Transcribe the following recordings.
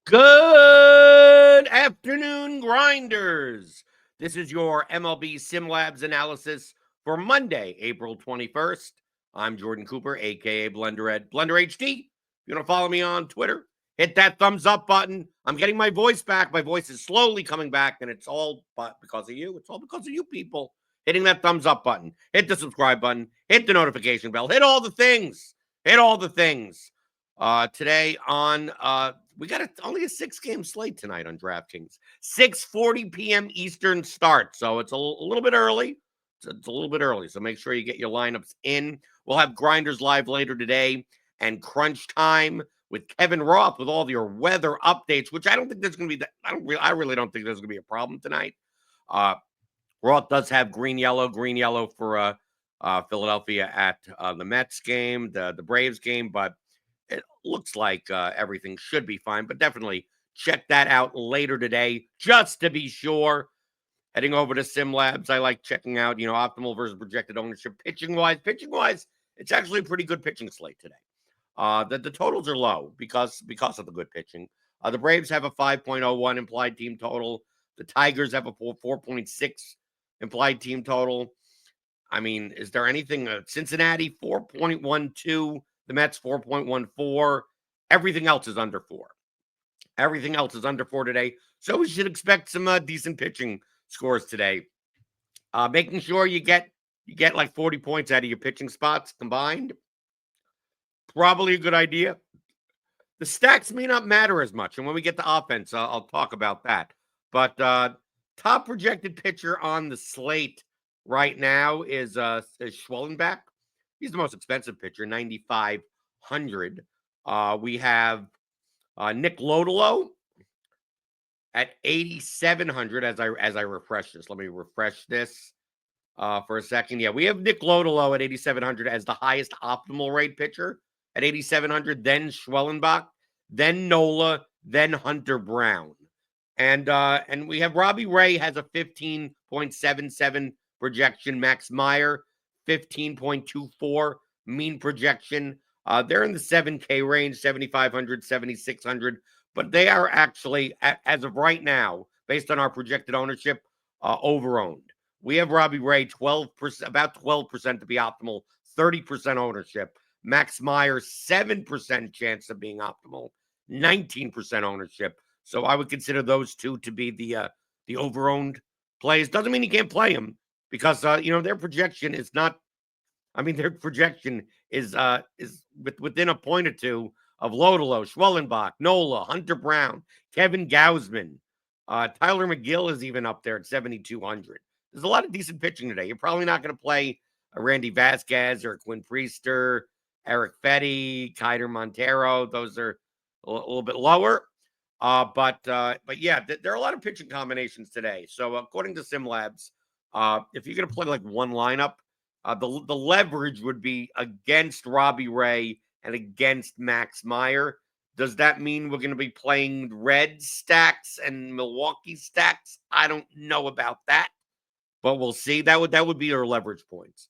Good afternoon, grinders. This is your MLB SimLabs analysis for Monday, April 21st. I'm Jordan Cooper, aka BlenderHD. If you want to follow me on Twitter, hit that thumbs up button. I'm getting my voice back. My voice is slowly coming back, and it's all because of you. It's all because of you people hitting that thumbs up button. Hit the subscribe button. Hit the notification bell. Hit all the things. Hit all the things. Today on we got only a 6-game slate tonight on DraftKings. 6:40 p.m. Eastern start, so it's a little bit early. It's a little bit early, so make sure you get your lineups in. We'll have Grinders live later today and Crunch Time with Kevin Roth with all your weather updates, which I don't think there's going to be that. I really don't think there's going to be a problem tonight. Roth does have green yellow for Philadelphia at the Mets game, the Braves game, but it looks like everything should be fine. But definitely check that out later today, just to be sure. Heading over to SimLabs, I like checking out, optimal versus projected ownership. Pitching wise, it's actually a pretty good pitching slate today. The totals are low because of the good pitching. The Braves have a 5.01 implied team total. The Tigers have a 4.6 implied team total. I mean, is there anything? Cincinnati 4.12, the Mets 4.14. Everything else is under 4. Everything else is under 4 today. So we should expect some decent pitching scores today. Making sure you get like 40 points out of your pitching spots combined. Probably a good idea. The stacks may not matter as much. And when we get to offense, I'll talk about that. But top projected pitcher on the slate right now is Schwellenbach. He's the most expensive pitcher, 9,500. We have Nick Lodolo at 8,700. As I refresh this, let me refresh this for a second. Yeah, we have Nick Lodolo at 8,700 as the highest optimal rate pitcher at 8,700. Then Schwellenbach, then Nola, then Hunter Brown, and we have Robbie Ray has a 15.77 projection. Max Meyer 15.24 mean projection. They're in the 7K range, 7,500, 7,600, but they are actually, as of right now, based on our projected ownership, over-owned. We have Robbie Ray 12%, about 12% to be optimal, 30% ownership. Max Meyer 7% chance of being optimal, 19% ownership. So I would consider those two to be the over-owned plays. Doesn't mean you can't play them because their projection is not. I mean, their projection is within a point or two of Lodolo, Schwellenbach, Nola, Hunter Brown, Kevin Gausman. Tyler McGill is even up there at 7,200. There's a lot of decent pitching today. You're probably not going to play Randy Vasquez or Quinn Priester, Eric Fetty, Kiter Montero. Those are a little bit lower. But yeah, there are a lot of pitching combinations today. So according to SimLabs, if you're going to play like one lineup, the leverage would be against Robbie Ray and against Max Meyer. Does that mean we're going to be playing Red stacks and Milwaukee stacks? I don't know about that, but we'll see. That would be our leverage points.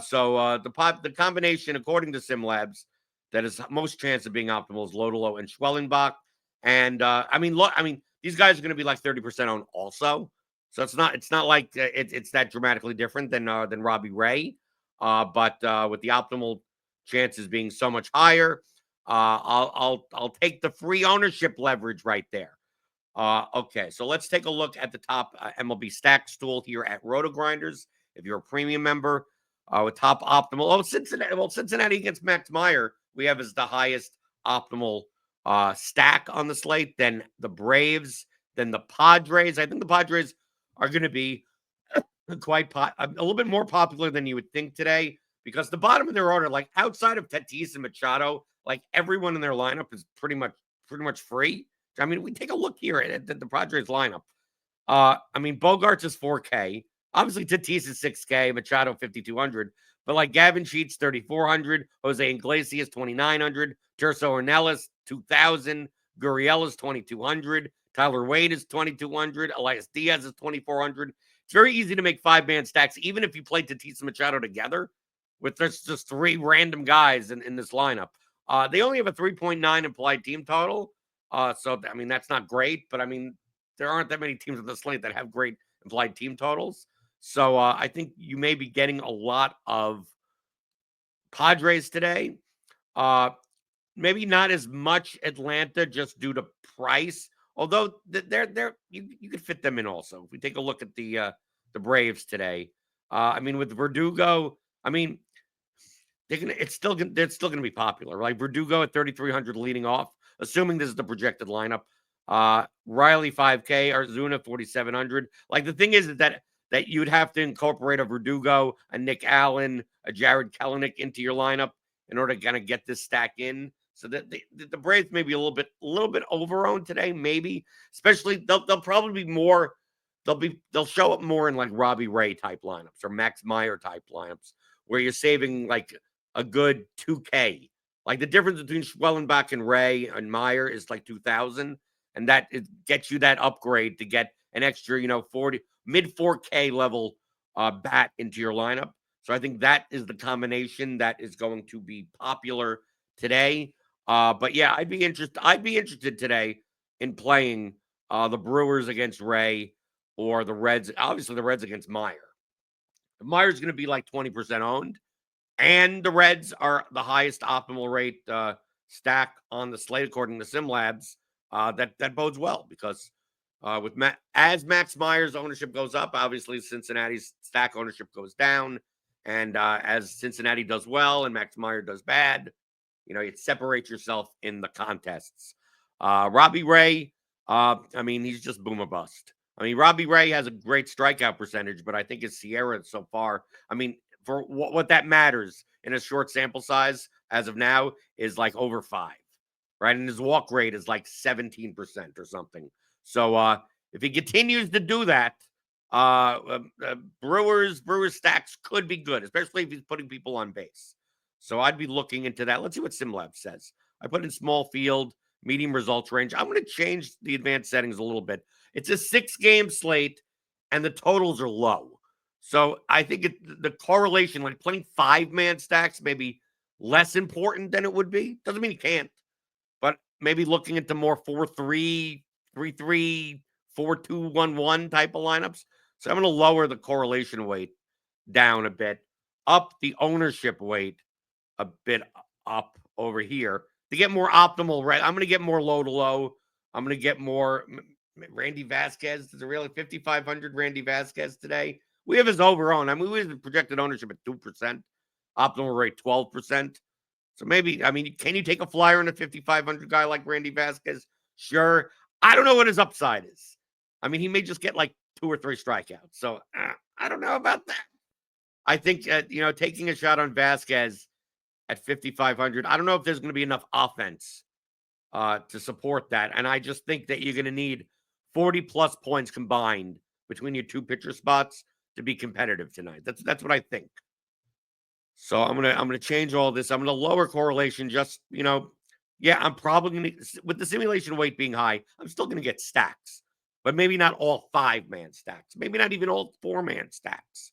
So the combination, according to SimLabs, that is most chance of being optimal is Lodolo and Schwellenbach. And I mean, these guys are going to be like 30% owned also. So it's not like it's that dramatically different than Robbie Ray. But with the optimal chances being so much higher, I'll take the free ownership leverage right there. Okay, so let's take a look at the top MLB Stacks tool here at RotoGrinders. If you're a premium member, with top optimal. Cincinnati against Max Meyer, we have as the highest optimal stack on the slate. Then the Braves, then the Padres. I think the Padres are going to be quite a little bit more popular than you would think today because the bottom of their order, like outside of Tatis and Machado, like everyone in their lineup is pretty much free. I mean, we take a look here at the Padres lineup. I mean, Bogarts is 4K. Obviously, Tatis is 6K. Machado 5,200. But like Gavin Sheets 3,400. Jose Iglesias 2,900. Terso Ornelas 2,000. Gurriel is 2,200. Tyler Wade is 2,200. Elias Diaz is 2,400. It's very easy to make 5-man stacks, even if you play Tatis and Machado together, with just 3 random guys in this lineup. They only have a 3.9 implied team total. So, I mean, that's not great, but I mean, there aren't that many teams on the slate that have great implied team totals. So I think you may be getting a lot of Padres today. Uh, Maybe not as much Atlanta just due to price, although they're you could fit them in also. If we take a look at the Braves today, I mean with Verdugo, I mean they're still gonna be popular. Like Verdugo at 3,300 leading off, assuming this is the projected lineup. Riley 5K, Arzuna 4,700. Like the thing is that you'd have to incorporate a Verdugo, a Nick Allen, a Jared Kelenic into your lineup in order to kind of get this stack in. So that the Braves may be a little bit overowned today, maybe. Especially they'll probably be more. They'll show up more in like Robbie Ray type lineups or Max Meyer type lineups where you're saving like a good 2K. Like the difference between Schwellenbach and Ray and Meyer is like 2,000, and that it gets you that upgrade to get an extra 40 mid 4K level bat into your lineup. So I think that is the combination that is going to be popular today. But yeah, I'd be interested today in playing the Brewers against Ray or the Reds. Obviously, the Reds against Meyer. Meyer's going to be like 20% owned, and the Reds are the highest optimal rate stack on the slate according to SimLabs. That bodes well because as Max Meyer's ownership goes up, obviously Cincinnati's stack ownership goes down, and as Cincinnati does well and Max Meyer does bad, you separate yourself in the contests. Robbie Ray, I mean, he's just boom or bust. I mean, Robbie Ray has a great strikeout percentage, but I think his Sierra so far, I mean, for what that matters in a short sample size as of now is like over 5, right? And his walk rate is like 17% or something. So if he continues to do that, Brewers stacks could be good, especially if he's putting people on base. So I'd be looking into that. Let's see what SimLab says. I put in small field, medium results range. I'm going to change the advanced settings a little bit. It's a 6-game slate, and the totals are low. So I think the correlation, like playing 5-man stacks, may be less important than it would be. Doesn't mean you can't, but maybe looking into more 4-3, 3-3, 4-2-1-1 type of lineups. So I'm going to lower the correlation weight down a bit, up the ownership weight a bit up over here to get more optimal. Right, I'm going to get more low to low. I'm going to get more Randy Vasquez. Is it really 5,500 Randy Vasquez today? We have his overowned. I mean, we have projected ownership at 2%, optimal rate 12%. So maybe, I mean, can you take a flyer on a 5,500 guy like Randy Vasquez? Sure. I don't know what his upside is. I mean, he may just get like 2 or 3 strikeouts. So I don't know about that. I think, taking a shot on Vasquez at 5,500, I don't know if there's going to be enough offense to support that. And I just think that you're going to need 40 plus points combined between your 2 pitcher spots to be competitive tonight. That's what I think. So I'm gonna change all this. I'm gonna lower correlation. Just yeah, I'm probably gonna, with the simulation weight being high, I'm still gonna get stacks, but maybe not all 5-man stacks. Maybe not even all 4-man stacks,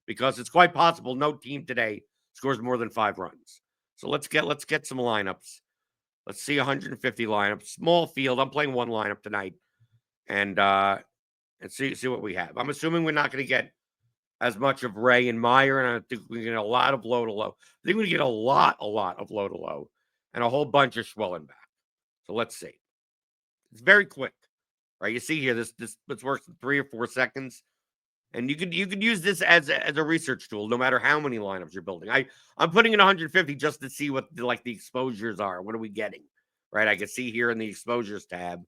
because it's quite possible no team today scores more than 5 runs. So let's get some lineups. Let's see 150 lineups. Small field. I'm playing 1 lineup tonight, and see what we have. I'm assuming we're not going to get as much of Ray and Meyer, and I think we get a lot of low to low. I think we get a lot of low to low, and a whole bunch of Schwellenbach. So let's see. It's very quick, right? You see here, this works in 3 or 4 seconds, and you could use this as a research tool, no matter how many lineups you're building. I'm putting in 150 just to see what the exposures are. What are we getting, right? I can see here in the exposures tab.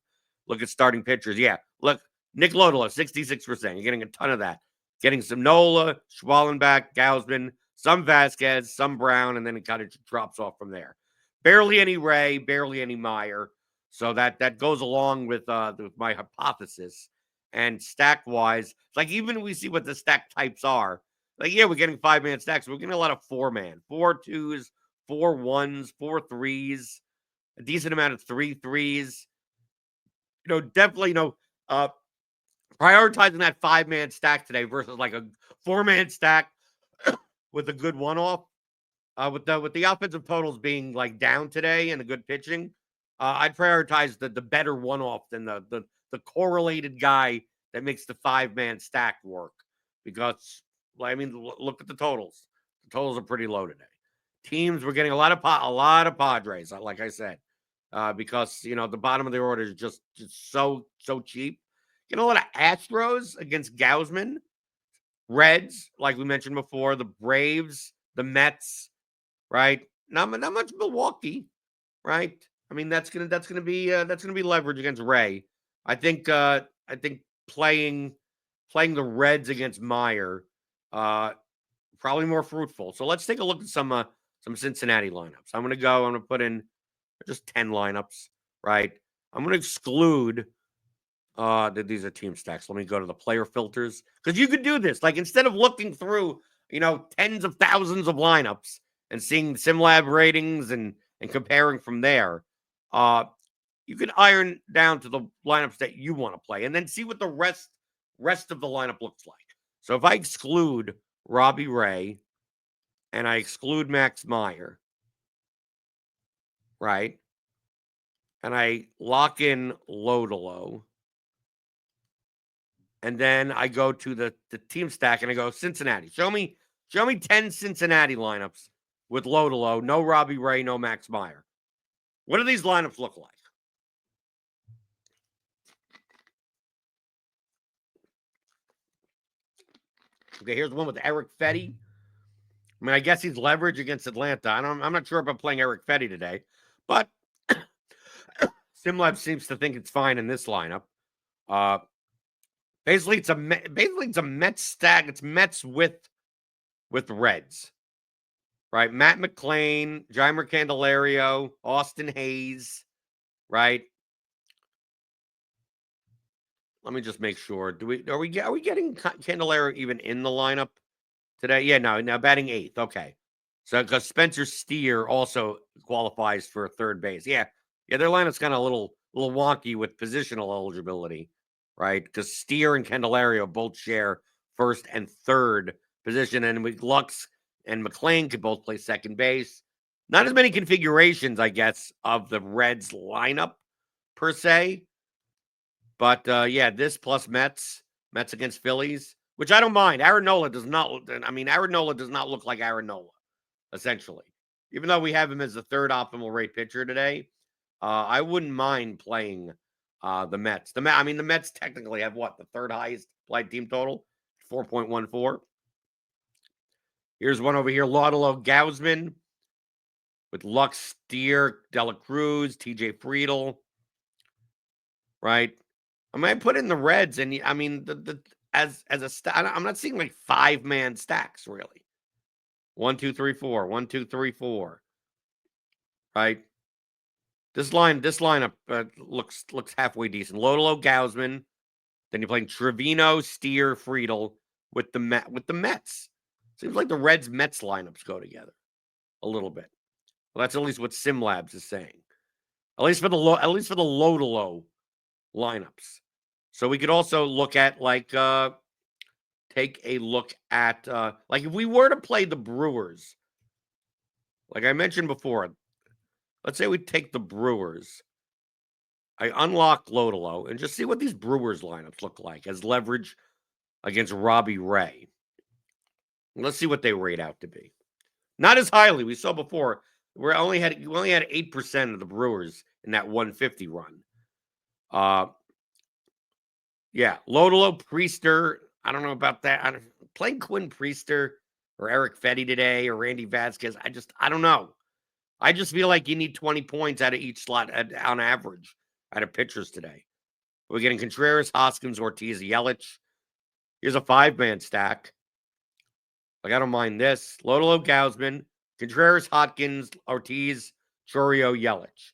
Look at starting pitchers. Yeah, look, Nick Lodolo, 66%. You're getting a ton of that. Getting some Nola, Schwallenbach, Gausman, some Vasquez, some Brown, and then it kind of drops off from there. Barely any Ray, barely any Meyer. So that goes along with my hypothesis. And stack-wise, like even we see what the stack types are. Like, yeah, we're getting 5-man stacks. We're getting a lot of 4-man, 4 2s, 4 1s, 4 3s, a decent amount of 3 3s. Definitely, prioritizing that 5-man stack today versus like a 4-man stack with a good one-off. With the offensive totals being like down today and a good pitching, I'd prioritize the better one-off than the correlated guy that makes the 5-man stack work. Because, I mean, look at the totals. The totals are pretty low today. Teams, we're getting a lot of Padres, like I said, because the bottom of the order is just so cheap. Getting a lot of Astros against Gausman, Reds, like we mentioned before, the Braves, the Mets, right? Not much Milwaukee, right? I mean, that's gonna be leverage against Ray. I think playing the Reds against Meyer, probably more fruitful. So let's take a look at some Cincinnati lineups. I'm gonna put in just 10 lineups, right? I'm gonna exclude these are team stacks. Let me go to the player filters, because you could do this. Like, instead of looking through, tens of thousands of lineups and seeing SimLab ratings and comparing from there, you can iron down to the lineups that you want to play and then see what the rest of the lineup looks like. So if I exclude Robbie Ray and I exclude Max Meyer, right, and I lock in Lodolo, and then I go to the team stack and I go Cincinnati. Show me 10 Cincinnati lineups with Lodolo, no Robbie Ray, no Max Meyer. What do these lineups look like? Okay, here's one with Eric Fetty. I mean, I guess he's leverage against Atlanta. I'm not sure if I'm playing Eric Fetty today, but SimLab seems to think it's fine in this lineup. Basically, it's a Mets stack. It's Mets with Reds, right? Matt McClain, Jeimer Candelario, Austin Hayes, right? Let me just make sure. Are we getting Candelario even in the lineup today? Yeah, no. Now batting 8th. Okay, so because Spencer Steer also qualifies for third base. Yeah. Their lineup's kind of a little wonky with positional eligibility, right? Because Steer and Candelario both share first and third position, and Lux and McClain could both play second base. Not as many configurations, I guess, of the Reds lineup per se. But yeah, this plus Mets against Phillies, which I don't mind. Aaron Nola does not look like Aaron Nola, essentially. Even though we have him as the third optimal rate pitcher today, I wouldn't mind playing the Mets. The Mets technically have what? The third highest played team total, 4.14. Here's one over here, Lodolo Gausman with Lux, Steer, Dela Cruz, TJ Friedel, right? I mean, I put in the Reds, and I mean, as a stack, I'm not seeing like 5-man stacks really. 1, 2, 3, 4. 1, 2, 3, 4. Right. This lineup looks halfway decent. Lodolo Gausman. Then you're playing Trevino, Steer, Friedel with the Mets. Seems like the Reds Mets lineups go together a little bit. Well, that's at least what SimLabs is saying. At least for the Lodolo lineups. So we could also look at take a look at if we were to play the Brewers, like I mentioned before, let's say we take the Brewers. I unlock Lodolo and just see what these Brewers lineups look like as leverage against Robbie Ray. Let's see what they rate out to be. Not as highly. We saw before. We only had 8% of the Brewers in that 150 run. Yeah, Lodolo, Priester. I don't know about that. Playing Quinn Priester or Eric Fetty today or Randy Vasquez. I don't know. I just feel like you need 20 points out of each slot on average out of pitchers today. We're getting Contreras, Hoskins, Ortiz, Yelich. Here's a 5-man stack. Like, I don't mind this. Lodolo, Gausman, Contreras, Hoskins, Ortiz, Chorio, Yelich.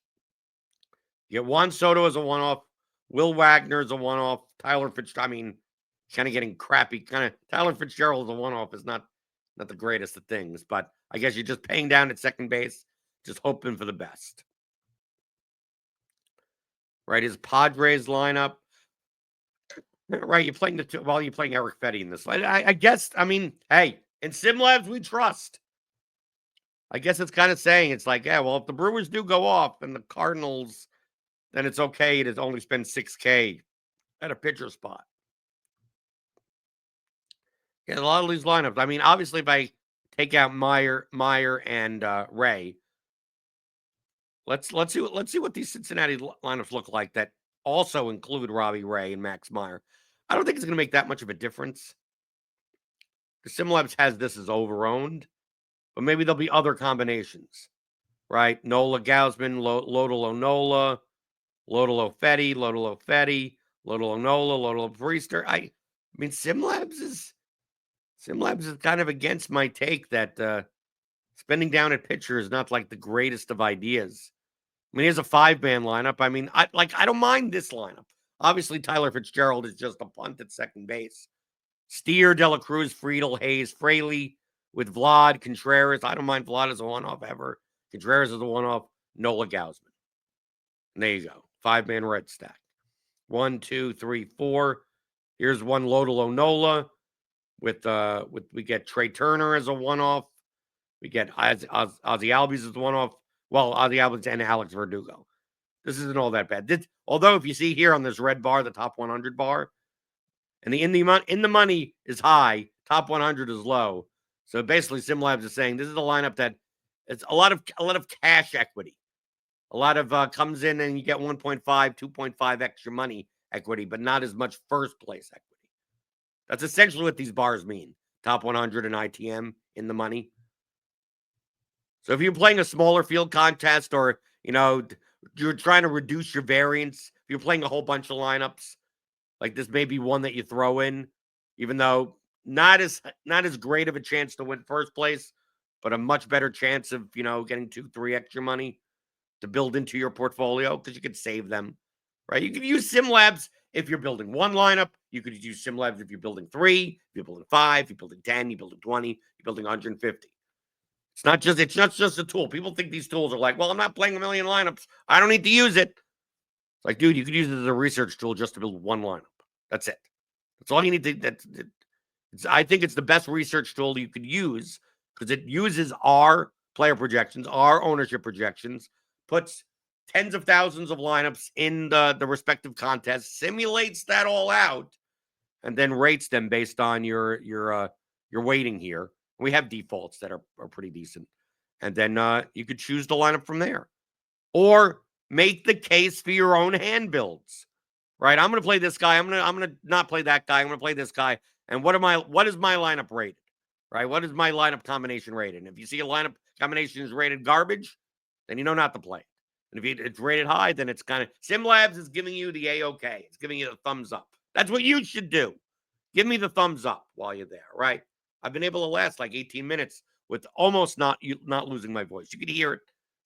You get Juan Soto as a one-off. Will Wagner is a one-off. Tyler Fitzgerald, kind of getting crappy. Tyler Fitzgerald as a one-off is not the greatest of things, but I guess you're just paying down at second base, just hoping for the best. Right, his Padres lineup. Right, you're playing you're playing Eric Fetty in this. I guess, hey, in SimLabs we trust. I guess it's kind of saying, it's like, yeah, well, if the Brewers do go off and the Cardinals then it's okay to only spend $6K at a pitcher spot. Yeah, a lot of these lineups. I mean, obviously, if I take out Meyer, and Ray, let's see what these Cincinnati lineups look like that also include Robbie Ray and Max Meyer. I don't think it's going to make that much of a difference. The SimLabs has this as overowned, but maybe there'll be other combinations, right? Nola Gausman, Lodolo Nola, Lodolo Fetty, Lodolo Fetty, Lodolo Nola, Lodolo Priester. I mean, SimLabs is kind of against my take that spending down at pitcher is not like the greatest of ideas. I mean, here's a 5-man lineup. I mean, I don't mind this lineup. Obviously, Tyler Fitzgerald is just a punt at second base. Steer, Dela Cruz, Friedel, Hayes, Fraley with Vlad, Contreras. I don't mind Vlad as a one-off ever. Contreras as a one-off. Nola Gausman. And there you go. 5-man red stack. 1, 2, 3, 4. Here's one Lodolo Nola with we get Trey Turner as a one-off. We get Ozzy Albies as a one-off. Well, Ozzy Albies and Alex Verdugo. This isn't all that bad. Although, if you see here on this red bar, the top 100 bar, and the in the money is high, top 100 is low. So basically, SimLabs is saying this is a lineup that it's a lot of cash equity. A lot of comes in and you get 1.5, 2.5 extra money equity, but not as much first place equity. That's essentially what these bars mean. Top 100 and ITM in the money. So if you're playing a smaller field contest or, you're trying to reduce your variance, if you're playing a whole bunch of lineups, like this may be one that you throw in, even though not as great of a chance to win first place, but a much better chance of, getting 2-3 extra money to build into your portfolio because you could save them, right? You could use SimLabs if you're building one lineup. You could use SimLabs if you're building 3, if you're building 5, if you're building 10, you're building 20, you're building 150. It's not just a tool. People think these tools are like, well, I'm not playing a million lineups. I don't need to use it. It's like, dude, you could use it as a research tool just to build one lineup. That's it. That's all you need to. I think it's the best research tool you could use because it uses our player projections, our ownership projections, puts tens of thousands of lineups in the respective contests, simulates that all out, and then rates them based on your weighting here. We have defaults that are pretty decent. And then you could choose the lineup from there. Or make the case for your own hand builds. Right? I'm going to play this guy. I'm going to not play that guy. I'm going to play this guy. And what is my lineup rated? Right? What is my lineup combination rated? And if you see a lineup combination is rated garbage, then you know not to play it. And if it's rated high, then it's kind of SimLabs is giving you the A-OK. It's giving you the thumbs up. That's what you should do. Give me the thumbs up while you're there, right? I've been able to last like 18 minutes with almost not losing my voice. You could hear it.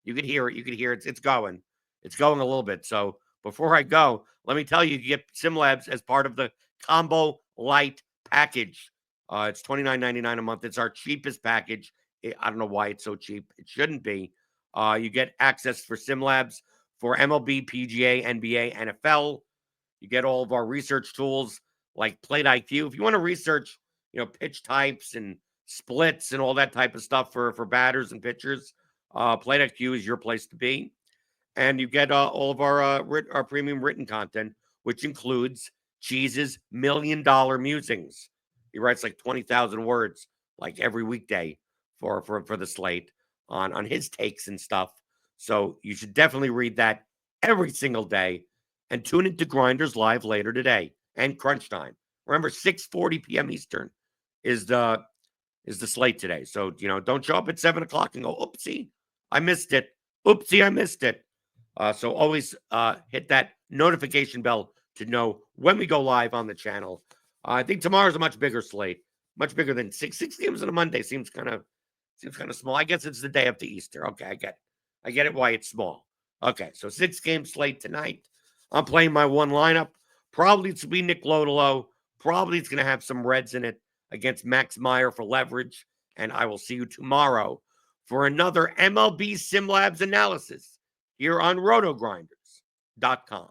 You could hear it. It's going. It's going a little bit. So before I go, let me tell you, you get SimLabs as part of the Combo Light package. It's $29.99 a month. It's our cheapest package. I don't know why it's so cheap. It shouldn't be. You get access for SimLabs for MLB, PGA, NBA, NFL. You get all of our research tools like Plate IQ. If you want to research, pitch types and splits and all that type of stuff for batters and pitchers, Plate IQ is your place to be. And you get all of our premium written content, which includes Cheese's $1 million musings. He writes like 20,000 words like every weekday for the slate on his takes and stuff. So you should definitely read that every single day and tune into Grinders live later today and crunch time. Remember, 6:40 p.m. Eastern is the slate today. So, don't show up at 7 o'clock and go, oopsie, I missed it. Oopsie, I missed it. So always hit that notification bell to know when we go live on the channel. I think tomorrow's a much bigger slate, much bigger than six games on a Monday. Seems kind of small. I guess it's the day after Easter. Okay, I get it why it's small. Okay, so 6-game slate tonight. I'm playing my one lineup. Probably it's be Nick Lodolo. Probably it's going to have some Reds in it against Max Meyer for leverage. And I will see you tomorrow for another MLB SimLabs analysis here on RotoGrinders.com.